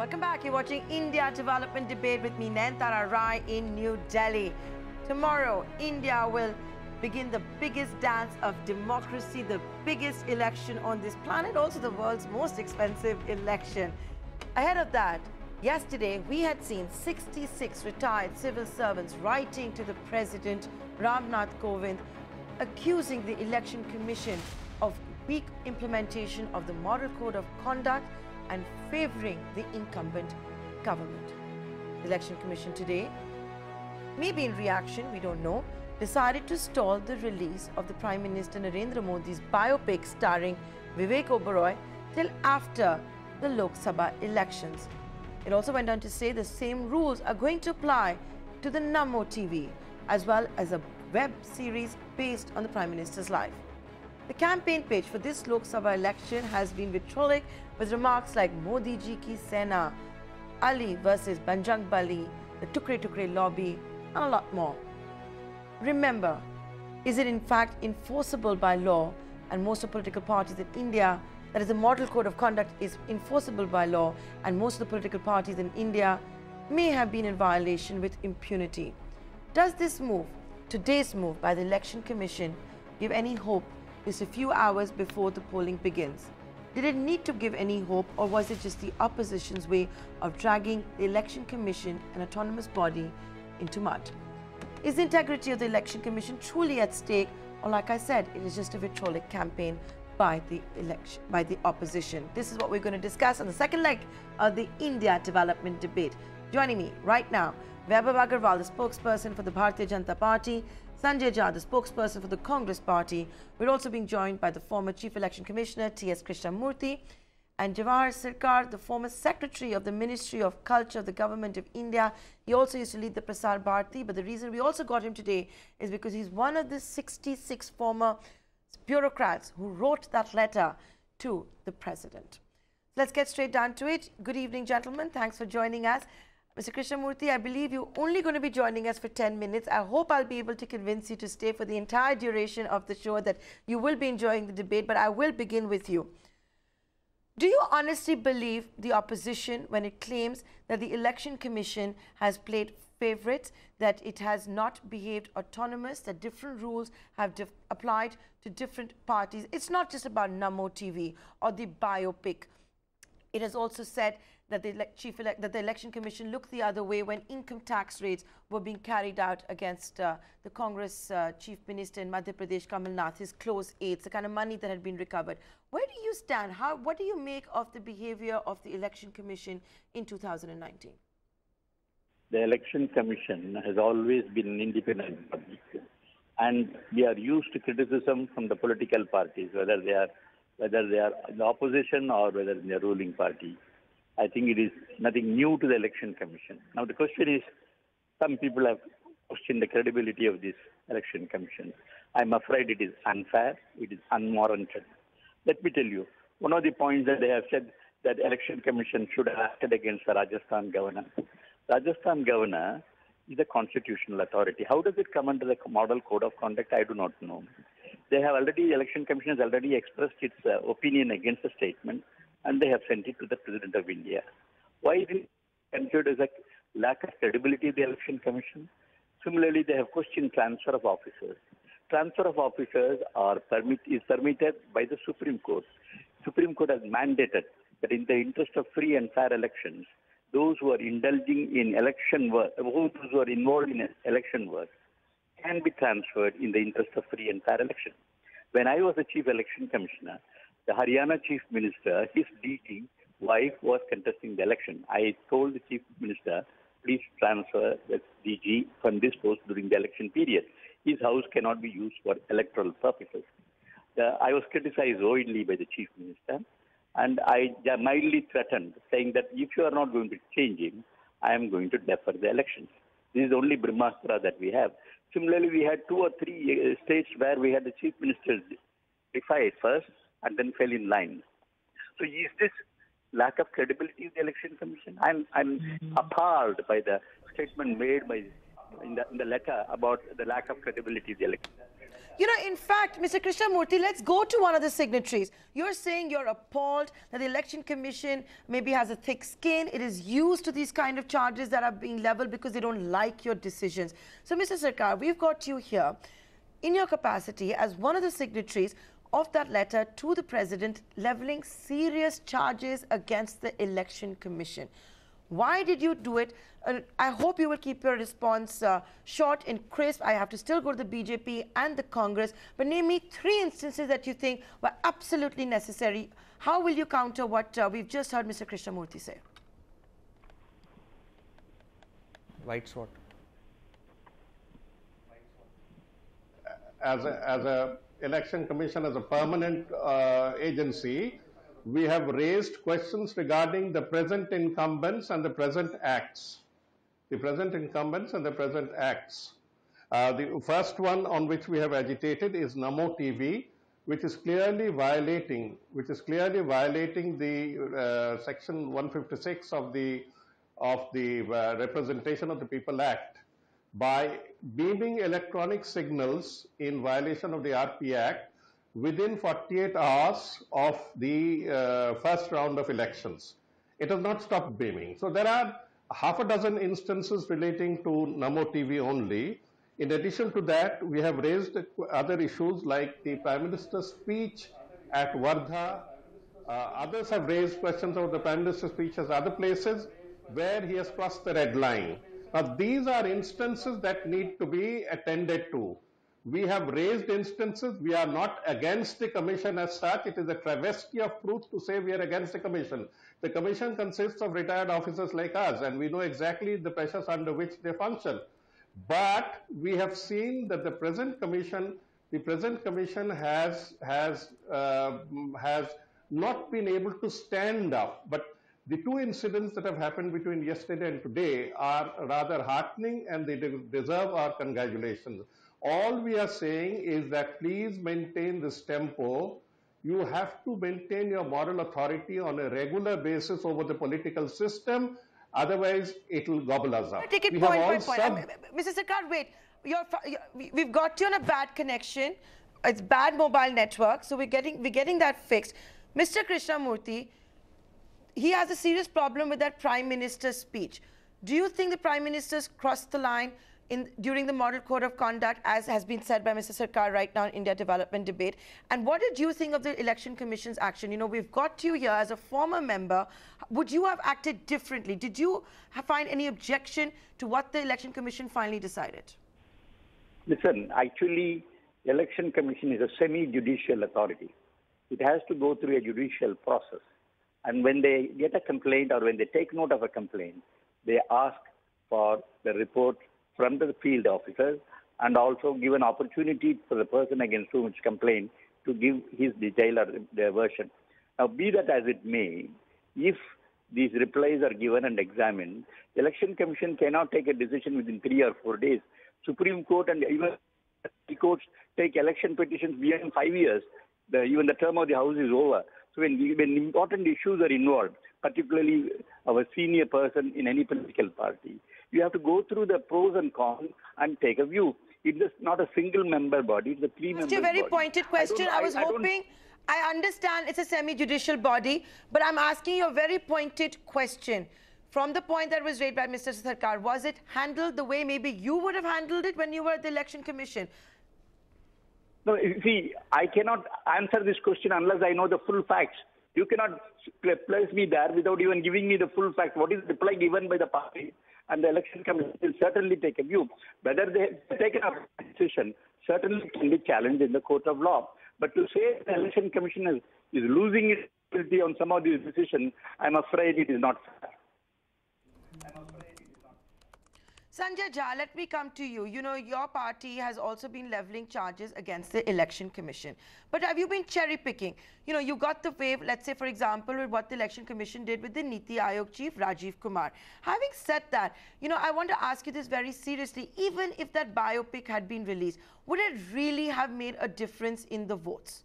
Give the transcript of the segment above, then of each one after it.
Welcome back. You're watching India Development Debate with me, Nayantara Rai in New Delhi. Tomorrow, India will begin the biggest dance of democracy, the biggest election on this planet, also the world's most expensive election. Ahead of that, yesterday we had seen 66 retired civil servants writing to the President Ramnath Kovind, accusing the Election Commission of weak implementation of the Model Code of Conduct and favouring the incumbent government. The Election Commission today, maybe in reaction, we don't know, decided to stall the release of the Prime Minister Narendra Modi's biopic starring Vivek Oberoi till after the Lok Sabha elections. It also went on to say the same rules are going to apply to the NaMo TV, as well as a web series based on the Prime Minister's life. The campaign page for this Lok Sabha election has been vitriolic, with remarks like Modiji ki Sena, Ali versus Banjang Bali, the Tukre Tukre lobby, and a lot more. Remember, is it in fact enforceable by law? And most of the political parties in India, that is, the Model Code of Conduct is enforceable by law, and most of the political parties in India may have been in violation with impunity. Does this move, today's move by the Election Commission, give any hope just a few hours before the polling begins? Did it need to give any hope, or was it just the opposition's way of dragging the Election Commission, an autonomous body, into mud? Is the integrity of the Election Commission truly at stake, or, like I said, it is just a vitriolic campaign by the opposition? This is what we're going to discuss on the second leg of the India Development Debate. Joining me right now, Vaibhav Agarwal, the spokesperson for the Bharatiya Janata Party, Sanjay Jha, the spokesperson for the Congress Party. We're also being joined by the former Chief Election Commissioner, T.S. Krishnamurthy, and Jawahar Sircar, the former Secretary of the Ministry of Culture of the Government of India. He also used to lead the Prasar Bharati, but the reason we also got him today is because he's one of the 66 former bureaucrats who wrote that letter to the President. Let's get straight down to it. Good evening, gentlemen. Thanks for joining us. Mr. Krishnamurthy, I believe you're only going to be joining us for 10 minutes. I hope I'll be able to convince you to stay for the entire duration of the show, that you will be enjoying the debate, but I will begin with you. Do you honestly believe the opposition when it claims that the Election Commission has played favorites, that it has not behaved autonomous, that different rules have applied to different parties? It's not just about NaMo TV or the biopic. It has also said that the Election Commission looked the other way when income tax raids were being carried out against the Congress Chief Minister in Madhya Pradesh, Kamal Nath, his close aides, the kind of money that had been recovered. Where do you stand? What do you make of the behavior of the Election Commission in 2019? The Election Commission has always been an independent body, and we are used to criticism from the political parties, whether they are in the opposition or whether in the ruling party. I think it is nothing new to the Election Commission. Now the question is, some people have questioned the credibility of this Election Commission. I'm afraid it is unfair, it is unwarranted. Let me tell you, one of the points that they have said, that the Election Commission should have acted against the Rajasthan governor. Rajasthan governor is a constitutional authority. How does it come under the Model Code of Conduct? I do not know. The Election Commission has already expressed its opinion against the statement, and they have sent it to the President of India. Why is it considered as a lack of credibility of the Election Commission? Similarly, they have questioned transfer of officers. Transfer of officers is permitted by the Supreme Court. Supreme Court has mandated that in the interest of free and fair elections, those who are indulging in election work, those who are involved in election work, can be transferred in the interest of free and fair election. When I was the Chief Election Commissioner, the Haryana Chief Minister, his DG wife was contesting the election. I told the Chief Minister, please transfer the DG from this post during the election period. His house cannot be used for electoral purposes. I was criticized royally by the Chief Minister, and I mildly threatened, saying that if you are not going to change him, I am going to defer the elections. This is the only Brahmastra that we have. Similarly, we had 2 or 3 states where we had the Chief Minister defy first and then fell in line. So is this lack of credibility of the Election Commission? I'm appalled by the statement made in the letter about the lack of credibility of the election. You know, in fact, Mr. Krishnamurthy, let's go to one of the signatories. You're saying you're appalled that the Election Commission maybe has a thick skin. It is used to these kind of charges that are being leveled because they don't like your decisions. So, Mr. Sarkar, we've got you here in your capacity as one of the signatories of that letter to the President leveling serious charges against the Election Commission. Why did you do it? I hope you will keep your response short and crisp. I have to still go to the BJP and the Congress, but name me 3 instances that you think were absolutely necessary. How will you counter what we've just heard Mr. Krishnamurthy say? White sword. As a election commission, as a permanent agency, we have raised questions regarding the present incumbents and the present acts. The present incumbents and the present acts. The first one on which we have agitated is NaMo TV, which is clearly violating the section 156 of the Representation of the People Act by beaming electronic signals in violation of the RP Act within 48 hours of the first round of elections. It has not stopped beaming. So there are half a dozen instances relating to NaMo TV only. In addition to that, we have raised other issues like the Prime Minister's speech at Wardha. Others have raised questions of the Prime Minister's speech at other places where he has crossed the red line. Now, these are instances that need to be attended to. We have raised instances. We are not against the commission as such. It is a travesty of truth to say we are against the commission. The commission consists of retired officers like us, and we know exactly the pressures under which they function. But we have seen that the present commission has not been able to stand up. But the 2 incidents that have happened between yesterday and today are rather heartening, and they deserve our congratulations. All we are saying is that please maintain this tempo. You have to maintain your moral authority on a regular basis over the political system. Otherwise, it will gobble us up. Take it point by point. Mr. Sarkar, wait. We've got you on a bad connection. It's bad mobile network, so we're getting that fixed. Mr. Krishnamurthy, he has a serious problem with that Prime Minister's speech. Do you think the Prime Minister's crossed the line during the Model Code of Conduct, as has been said by Mr. Sarkar right now in India Development Debate? And what did you think of the Election Commission's action? You know, we've got you here as a former member. Would you have acted differently? Did you find any objection to what the Election Commission finally decided? Listen, actually, the Election Commission is a semi-judicial authority. It has to go through a judicial process. And when they get a complaint or when they take note of a complaint, they ask for the report from the field officers and also give an opportunity for the person against whom it's complained to give his detail or their version. Now, be that as it may, if these replies are given and examined, the Election Commission cannot take a decision within 3 or 4 days. Supreme Court and even the courts take election petitions beyond 5 years. Even the term of the House is over. So when important issues are involved, particularly of a senior person in any political party, you have to go through the pros and cons and take a view. It is not a single member body, it's a 3-member body. It's a very pointed question. I understand it's a semi-judicial body, but I'm asking you a very pointed question. From the point that was raised by Mr. Sarkar, was it handled the way maybe you would have handled it when you were at the Election Commission? No, see, I cannot answer this question unless I know the full facts. You cannot place me there without even giving me the full facts. What is the reply given by the party? And the Election Commission will certainly take a view. Whether they have taken a decision certainly can be challenged in the court of law. But to say the Election Commission is losing its ability on some of these decisions, I'm afraid it is not fair. Sanjay Jha, let me come to you. You know, your party has also been leveling charges against the Election Commission. But have you been cherry picking? You know, you got the wave, let's say, for example, with what the Election Commission did with the Niti Aayog chief, Rajiv Kumar. Having said that, you know, I want to ask you this very seriously. Even if that biopic had been released, would it really have made a difference in the votes?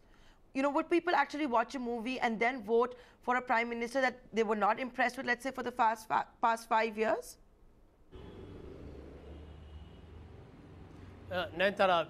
You know, would people actually watch a movie and then vote for a prime minister that they were not impressed with, let's say, for the past 5 years? Nayantara,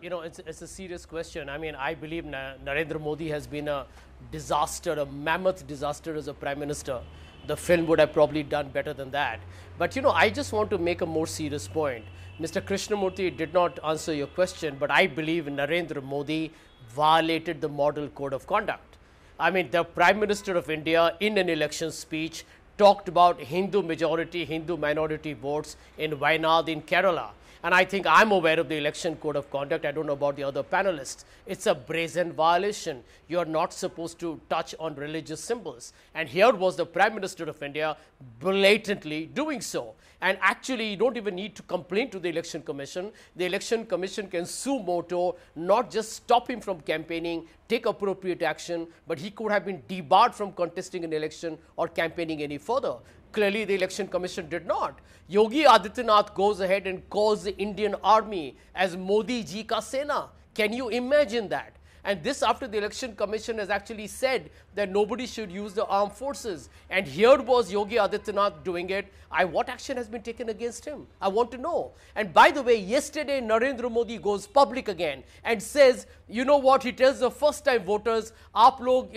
it's a serious question. I mean, I believe Narendra Modi has been a disaster, a mammoth disaster as a Prime Minister. The film would have probably done better than that. But, I just want to make a more serious point. Mr. Krishnamurthy did not answer your question, but I believe Narendra Modi violated the model code of conduct. I mean, the Prime Minister of India in an election speech talked about Hindu majority, Hindu minority votes in Wayanad in Kerala. And I think I'm aware of the election code of conduct. I don't know about the other panelists. It's a brazen violation. You're not supposed to touch on religious symbols. And here was the Prime Minister of India blatantly doing so. And actually, you don't even need to complain to the Election Commission. The Election Commission can sue moto, not just stop him from campaigning, take appropriate action, but he could have been debarred from contesting an election or campaigning any further. Clearly, the Election Commission did not. Yogi Adityanath goes ahead and calls the Indian Army as Modi ji ka Sena. Can you imagine that? And this after the Election Commission has actually said that nobody should use the armed forces. And here was Yogi Adityanath doing it. What action has been taken against him? I want to know. And by the way, yesterday Narendra Modi goes public again and says, you know what, he tells the first time voters, aap log,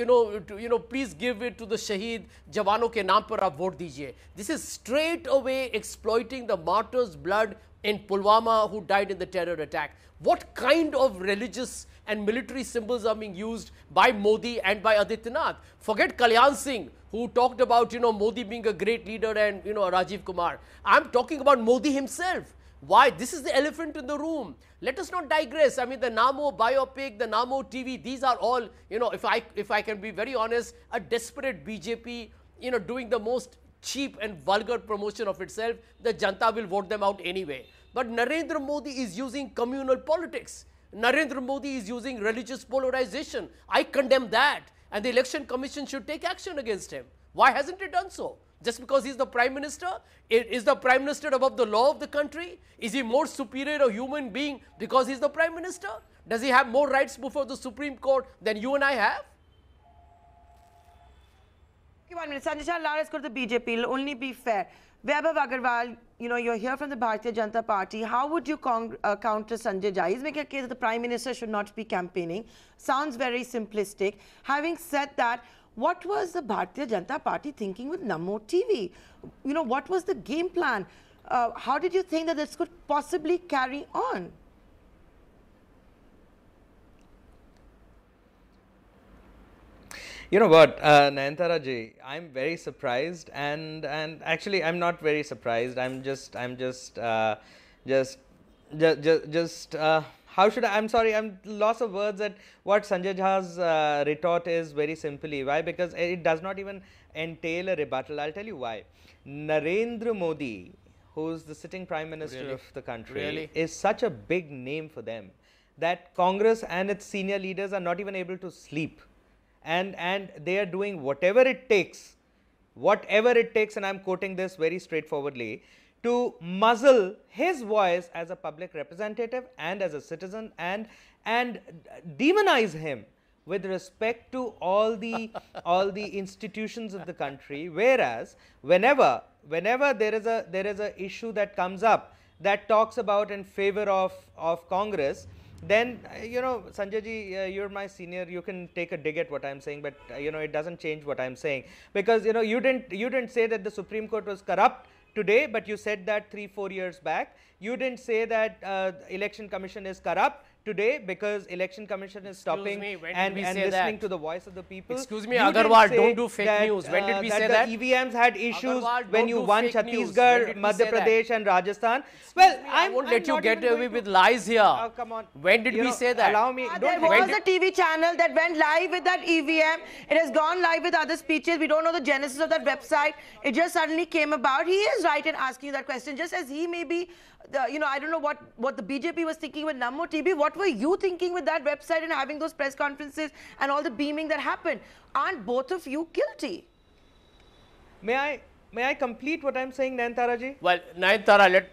please give it to the Shaheed Jawano ke naam par aap vote dijiye. This is straight away exploiting the martyrs' blood in Pulwama who died in the terror attack. What kind of religious and military symbols are being used by Modi and by Adityanath? Forget Kalyan Singh, who talked about, Modi being a great leader and, Rajiv Kumar. I'm talking about Modi himself. Why? This is the elephant in the room. Let us not digress. I mean, the NaMo Biopic, the NaMo TV, these are all, if I can be very honest, a desperate BJP, doing the most cheap and vulgar promotion of itself. The Janta will vote them out anyway. But Narendra Modi is using communal politics. Narendra Modi is using religious polarization. I condemn that. And the Election Commission should take action against him. Why hasn't it done so? Just because he's the Prime Minister? Is the Prime Minister above the law of the country? Is he more superior a human being because he's the Prime Minister? Does he have more rights before the Supreme Court than you and I have? Okay, 1 minute. Sanjay Shah, let's go to the BJP. It'll only be fair. Vaibhav Agarwal, you're here from the Bharatiya Janata Party. How would you counter Sanjay Jha? He's making a case that the Prime Minister should not be campaigning. Sounds very simplistic. Having said that, what was the Bharatiya Janata Party thinking with NaMo TV? What was the game plan? How did you think that this could possibly carry on? You know what, Nayantara ji, I'm very surprised, and actually I'm not very surprised. I'm just how should I'm sorry, I'm loss of words at what Sanjay Jha's retort is very simply. Why? Because it does not even entail a rebuttal. I'll tell you why. Narendra Modi, who's the sitting Prime Minister of the country, is such a big name for them that Congress and its senior leaders are not even able to sleep. And they are doing whatever it takes, and I'm quoting this very straightforwardly, to muzzle his voice as a public representative and as a citizen, and demonize him with respect to all the institutions of the country. Whereas whenever there is a issue that comes up that talks about in favor of Congress, then, Sanjay ji, you're my senior, you can take a dig at what I'm saying, but, it doesn't change what I'm saying. Because, you didn't say that the Supreme Court was corrupt today, but you said that 3-4 years back. You didn't say that Election Commission is corrupt today because Election Commission is stopping and listening to the voice of the people. Excuse me, Agarwal, don't do fake news. When did we say that? The EVMs had issues when you won Chhattisgarh, Madhya Pradesh and Rajasthan. Well, I won't let you get away with lies here. Oh, come on. When did we say that? Allow me. There was a TV channel that went live with that EVM. It has gone live with other speeches. We don't know the genesis of that website. It just suddenly came about. He is right in asking you that question, just as he may be. I don't know what the BJP was thinking with NaMo TV. What were you thinking with that website and having those press conferences and all the beaming that happened? Aren't both of you guilty? May I complete what I'm saying, Nayantara ji? Well, Nayantara,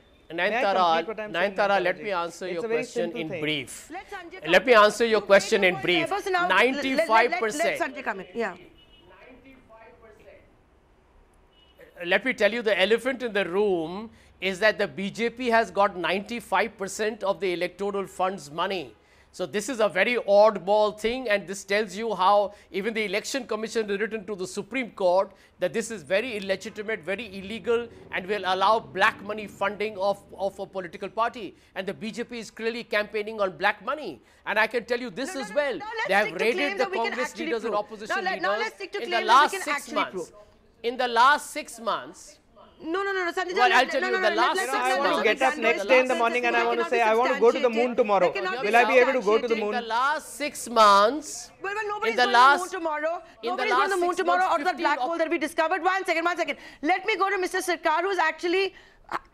let me answer your question in brief. Let me answer your question in brief. 95%. Let Sanjay come in. Yeah. 95%. Let me tell you, the elephant in the room is that the BJP has got 95% of the electoral funds money. So this is a very oddball thing, and this tells you how even the Election Commission has written to the Supreme Court that this is very illegitimate, very illegal, and will allow black money funding of a political party. And the BJP is clearly campaigning on black money. And I can tell you this as well. They have raided the Congress leaders and opposition leaders in the last 6 months. In the last 6 months, no, Sanjay. Well, I'll tell you, the last 6 months. I want to get up next day in the morning and I want to say, I want to go to the moon tomorrow. Will I be able to go to the moon? In the last 6 months. Well, nobody's going to the moon tomorrow. Nobody's going to the moon tomorrow out of the black hole that we discovered. One second. Let me go to Mr. Sarkar, who's actually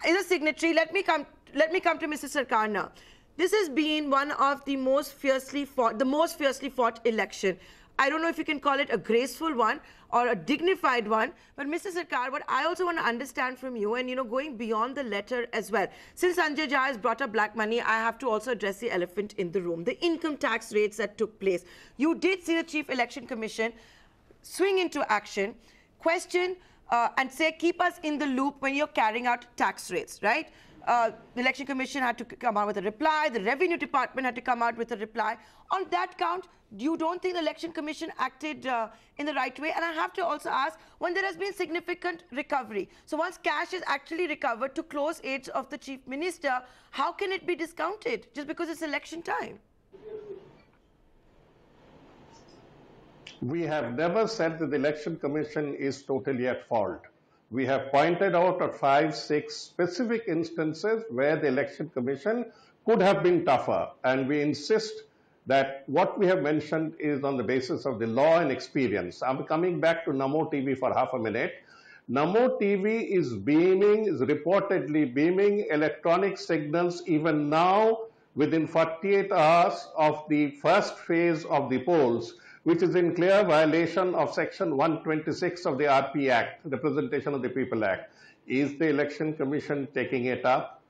is a signatory. Let me come to Mr. Sarkar now. This has been one of the most fiercely fought election. I don't know if you can call it a graceful one or a dignified one, but Mr. Sarkar, what I also want to understand from you, and going beyond the letter as well, since Sanjay Jha has brought up black money, I have to also address the elephant in the room, the income tax rates that took place. You did see the Chief Election Commission swing into action, question and say, keep us in the loop when you're carrying out tax rates, right? The Election Commission had to come out with a reply. The Revenue Department had to come out with a reply. On that count, you don't think the Election Commission acted in the right way? And I have to also ask, when there has been significant recovery, so once cash is actually recovered to close aids of the Chief Minister, how can it be discounted just because it's election time? We have never said that the Election Commission is totally at fault. We have pointed out 5, 6 specific instances where the Election Commission could have been tougher, and we insist that what we have mentioned is on the basis of the law and experience. I'm coming back to NaMo TV for half a minute. NaMo TV is reportedly beaming electronic signals even now within 48 hours of the first phase of the polls, which is in clear violation of Section 126 of the RP Act, Representation of the People Act. Is the Election Commission taking it up?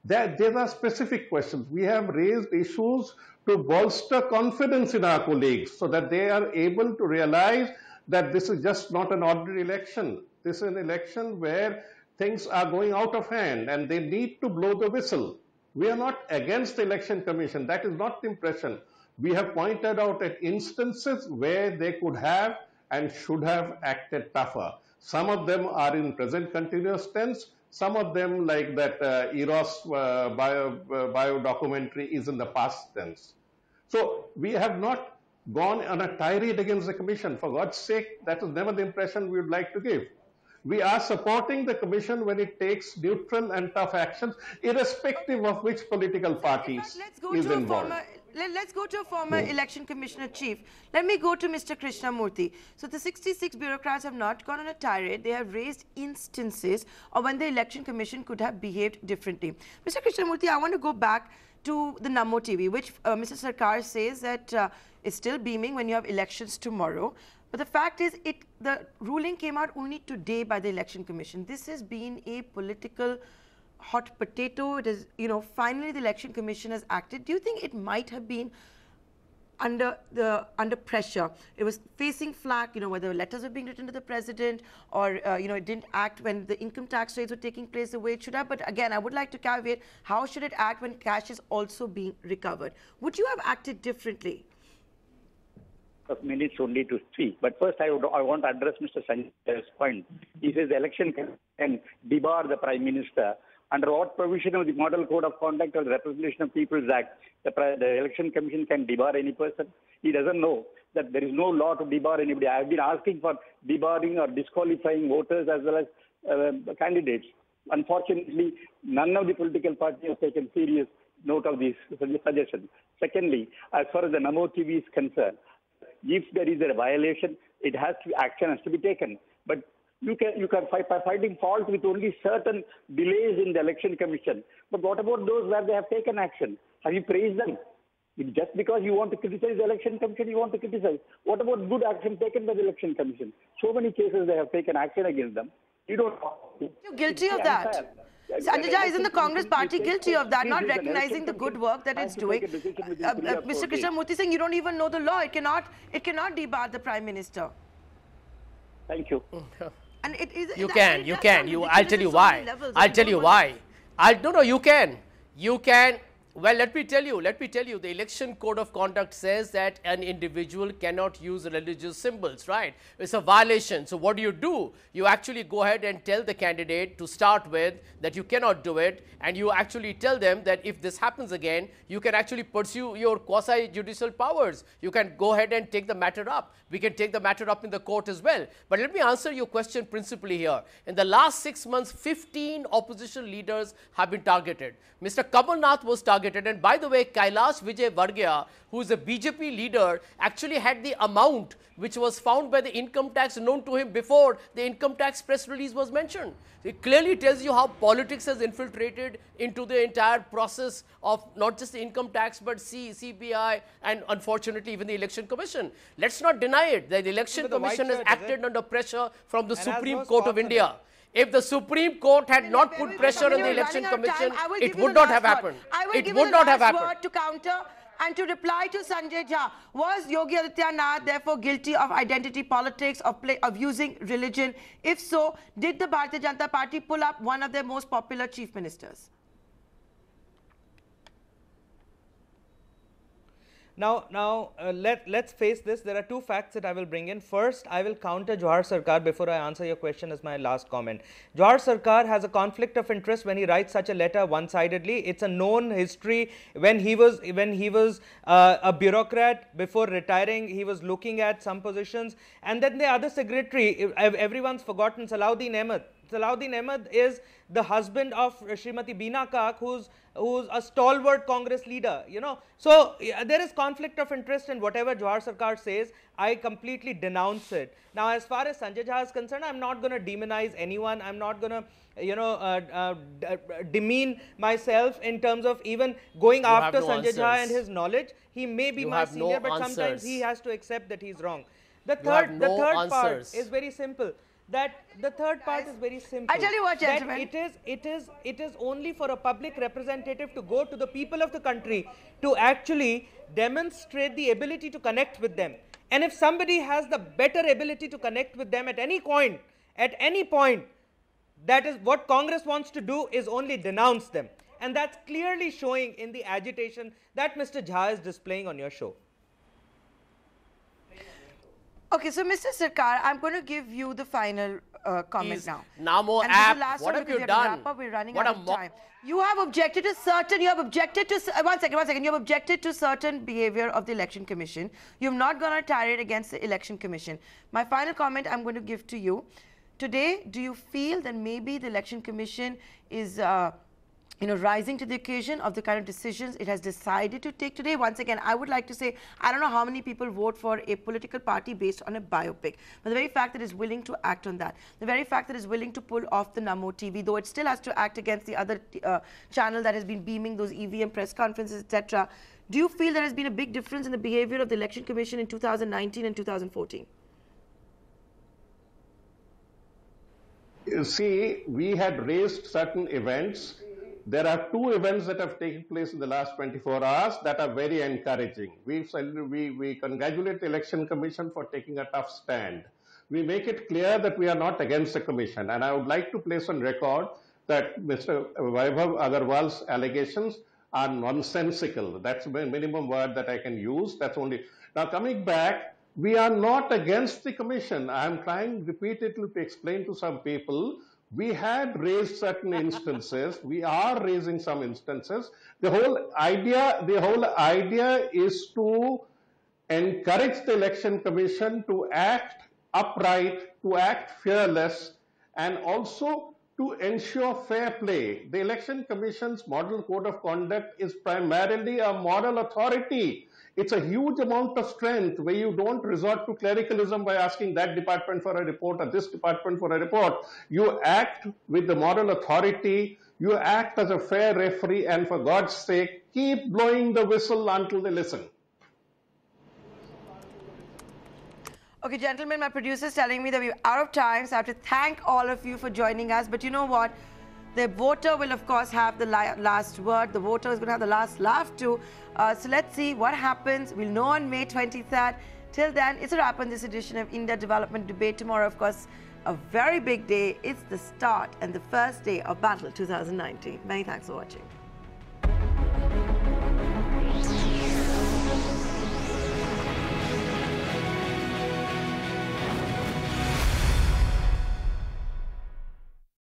There are specific questions. We have raised issues to bolster confidence in our colleagues so that they are able to realize that this is just not an ordinary election. This is an election where things are going out of hand and they need to blow the whistle. We are not against the Election Commission. That is not the impression. We have pointed out at instances where they could have and should have acted tougher. Some of them are in present continuous tense. Some of them, like that Eros bio documentary, is in the past tense. So we have not gone on a tirade against the Commission. For God's sake, that is never the impression we would like to give. We are supporting the Commission when it takes neutral and tough actions, irrespective of which political parties is involved. Let's go to a former Election Commissioner Chief. Let me go to Mr. Krishnamurthy. So the 66 bureaucrats have not gone on a tirade. They have raised instances of when the Election Commission could have behaved differently. Mr. Krishnamurthy, I want to go back to the NaMo TV, which Mr. Sarkar says that is still beaming when you have elections tomorrow. But the fact is, the ruling came out only today by the Election Commission. This has been a political hot potato. It is, finally the Election Commission has acted. Do you think it might have been under pressure? It was facing flack, whether letters were being written to the president or, it didn't act when the income tax rates were taking place the way it should have. But again, I would like to caveat, how should it act when cash is also being recovered? Would you have acted differently? Minutes only to speak. But first, I want to address Mr. Sanjay's point. He says the election can debar the Prime Minister. Under what provision of the Model Code of Conduct or the Representation of People's Act, the Election Commission can debar any person? He doesn't know that there is no law to debar anybody. I have been asking for debarring or disqualifying voters as well as candidates. Unfortunately, none of the political parties have taken serious note of these suggestions. Secondly, as far as the NaMo TV is concerned, if there is a violation, action has to be taken. But you can fight by finding fault with only certain delays in the Election Commission. But what about those where they have taken action? Have you praised them? Just because you want to criticize the Election Commission, you want to criticize. What about good action taken by the Election Commission? So many cases they have taken action against them. You don't. You're guilty of that. Sanjay Jha, isn't the Congress party guilty of that, not recognizing the good work that it's doing? Mr. Krishnamurthy saying you don't even know the law. It cannot debar the Prime Minister. Thank you. And it is. You can. I'll tell you why. No, you can. You can. Well, let me tell you, the election code of conduct says that an individual cannot use religious symbols, right? It's a violation. So what do? You actually go ahead and tell the candidate to start with that you cannot do it, and you actually tell them that if this happens again, you can actually pursue your quasi-judicial powers. You can go ahead and take the matter up. We can take the matter up in the court as well. But let me answer your question principally here. In the last 6 months, 15 opposition leaders have been targeted. Mr. Kamal Nath was targeted, and by the way, Kailash Vijay Varghya, who is a BJP leader, actually had the amount which was found by the income tax known to him before the income tax press release was mentioned. It clearly tells you how politics has infiltrated into the entire process of not just the income tax, but CBI and unfortunately even the Election Commission. Let's not deny it. The Election Commission has acted under pressure from the Supreme Court of India. If the Supreme Court had not put pressure on the Election Commission, it would not have happened. It would not have happened. To counter and to reply to Sanjay Jha, was Yogi Adityanath therefore guilty of identity politics, of using religion? If so, did the Bharatiya Janata Party pull up one of their most popular chief ministers? Now, let's face this. There are two facts that I will bring in. First, I will counter Jawahar Sarkar before I answer your question as my last comment. Jawahar Sarkar has a conflict of interest when he writes such a letter one-sidedly. It's a known history. When he was a bureaucrat before retiring, he was looking at some positions. And then the other secretary, everyone's forgotten, Salahuddin Ahmed. Salahuddin Ahmed is the husband of Srimati Beena Kak, who's a stalwart Congress leader, you know. So there is conflict of interest, and whatever Jawahar Sarkar says, I completely denounce it. Now, as far as Sanjay Jha is concerned, I'm not going to demonize anyone. I'm not going to, you know, demean myself in terms of even going after Sanjay Jha and his knowledge. He may be my senior, but sometimes he has to accept that he's wrong. The third part is very simple. The third part is very simple. I tell you what, gentlemen. It is only for a public representative to go to the people of the country to actually demonstrate the ability to connect with them. And if somebody has the better ability to connect with them at any point, that is what Congress wants to do, is only denounce them. And that's clearly showing in the agitation that Mr. Jha is displaying on your show. Okay, so Mr. Sarkar, I'm going to give you the final comment now. NaMo app, what have you done? We're running out of time. You have objected to certain, one second, you have objected to certain behavior of the Election Commission. You have not gone on a tirade against the Election Commission. My final comment I'm going to give to you. Today, do you feel that maybe the Election Commission is rising to the occasion of the kind of decisions it has decided to take today? Once again, I would like to say, I don't know how many people vote for a political party based on a biopic, but the very fact that it's willing to act on that, the very fact that it's willing to pull off the NaMo TV, though it still has to act against the other channel that has been beaming those EVM press conferences, etc. Do you feel there has been a big difference in the behavior of the Election Commission in 2019 and 2014? You see, we had raised certain events. There are two events that have taken place in the last 24 hours that are very encouraging. We congratulate the Election Commission for taking a tough stand. We make it clear that we are not against the Commission, and I would like to place on record that Mr. Vaibhav Agarwal's allegations are nonsensical. That's the minimum word that I can use. That's only. Now, coming back, we are not against the Commission. I am trying repeatedly to explain to some people. We had raised certain instances. We are raising some instances. The whole idea is to encourage the Election Commission to act upright, to act fearless, and also to ensure fair play. The Election Commission's Model Code of Conduct is primarily a moral authority. It's a huge amount of strength where you don't resort to clericalism by asking that department for a report or this department for a report. You act with the moral authority, you act as a fair referee, and for God's sake, keep blowing the whistle until they listen. Okay, gentlemen, my producer is telling me that we're out of time, so I have to thank all of you for joining us. But you know what? The voter will, of course, have the last word. The voter is going to have the last laugh too. So let's see what happens. We'll know on May 23rd. Till then, it's a wrap on this edition of India Development Debate. Tomorrow, of course, a very big day. It's the start and the first day of Battle 2019. Many thanks for watching.